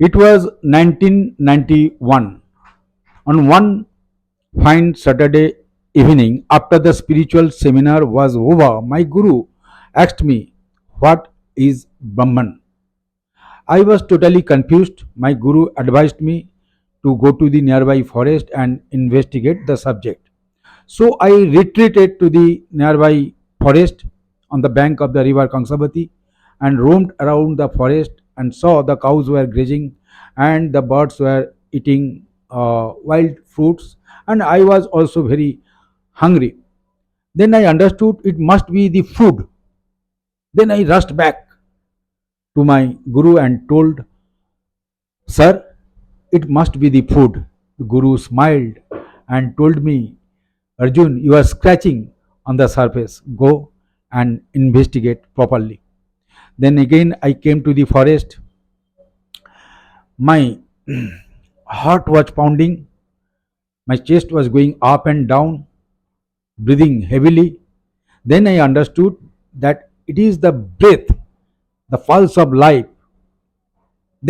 It was 1991. On one fine Saturday evening, after the spiritual seminar was over, my guru asked me, "What is Brahman?" I was totally confused. My guru advised me to go to the nearby forest and investigate the subject. So I retreated to the nearby forest on the bank of the river Kangsabati and roamed around the forest and saw the cows were grazing and the birds were eating wild fruits, and I was also very hungry. Then I understood it must be the food. Then I rushed back to my guru and told, "Sir, it must be the food." The guru smiled and told me, "Arjun, you are scratching on the surface. Go and investigate properly." Then again I came to the forest. My heart was pounding, my chest was going up and down, breathing heavily. Then I understood that it is the breath, the pulse of life.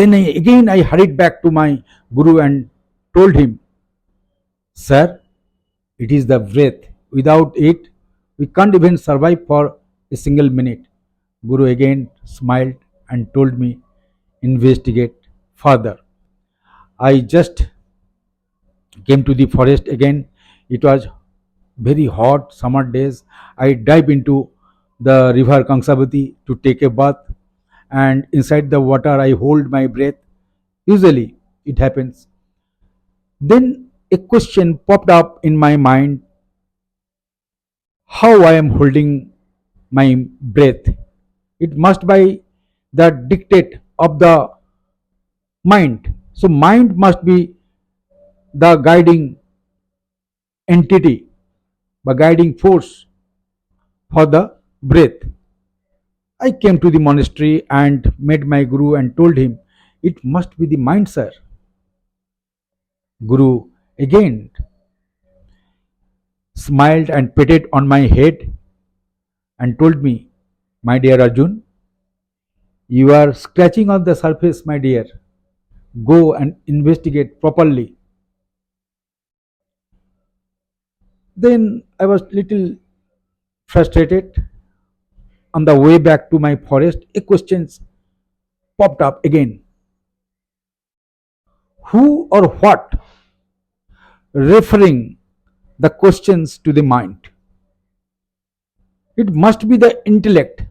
Then again I hurried back to my guru and told him, "Sir, it is the breath. Without it, we can't even survive for a single minute." Guru again smiled and told me, "Investigate further." I just came to the forest again. It was very hot summer days. I dive into the river Kangsabati to take a bath, and inside the water I hold my breath. Usually it happens. Then a question popped up in my mind: how I am holding my breath? It must be the dictate of the mind. So mind must be the guiding entity, the guiding force for the breath. I came to the monastery and met my guru and told him, "It must be the mind, sir." Guru again smiled and patted on my head and told me, "My dear Arjun, you are scratching on the surface, my dear. Go and investigate properly." Then I was little frustrated. On the way back to my forest, a question popped up again. Who or what? Referring the questions to the mind. It must be the intellect.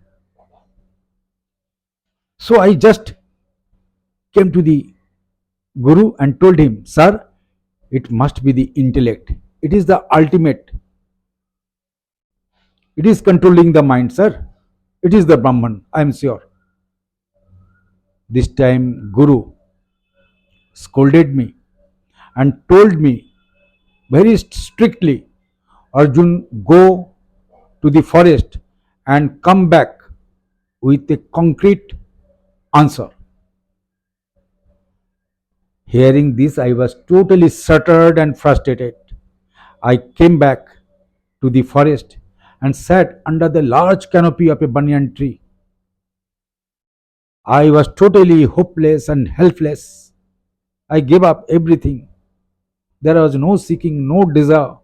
So I just came to the guru and told him, "Sir, it must be the intellect. It is the ultimate. It is controlling the mind, sir. It is the Brahman, I am sure." This time Guru scolded me and told me very strictly, "Arjun, go to the forest and come back with a concrete answer." Hearing this, I was totally stuttered and frustrated. I came back to the forest and sat under the large canopy of a banyan tree. I was totally hopeless and helpless. I gave up everything. There was no seeking, no desire.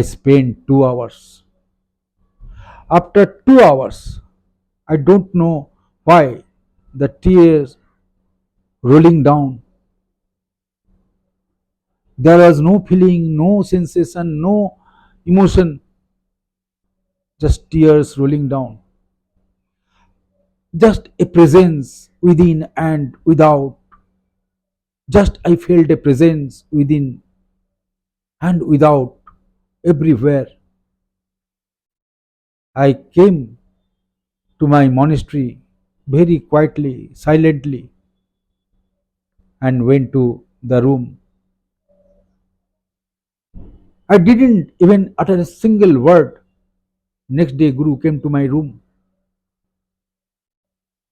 I spent 2 hours. After 2 hours, I don't know why, the tears rolling down. There was no feeling, no sensation, no emotion, just tears rolling down. Just a presence within and without. Just I felt a presence within and without, everywhere. I came to my monastery very quietly, silently, and went to the room. I didn't even utter a single word. Next day, Guru came to my room.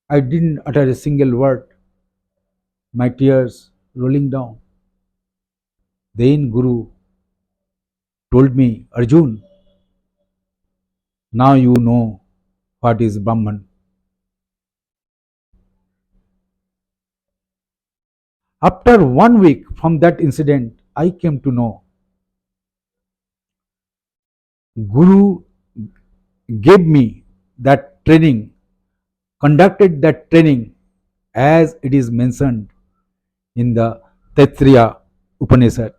I didn't utter a single word. My tears rolling down. Then Guru told me, "Arjun, now you know what is Brahman." After 1 week from that incident, I came to know Guru gave me that training, conducted that training as it is mentioned in the Taittiriya Upanishad.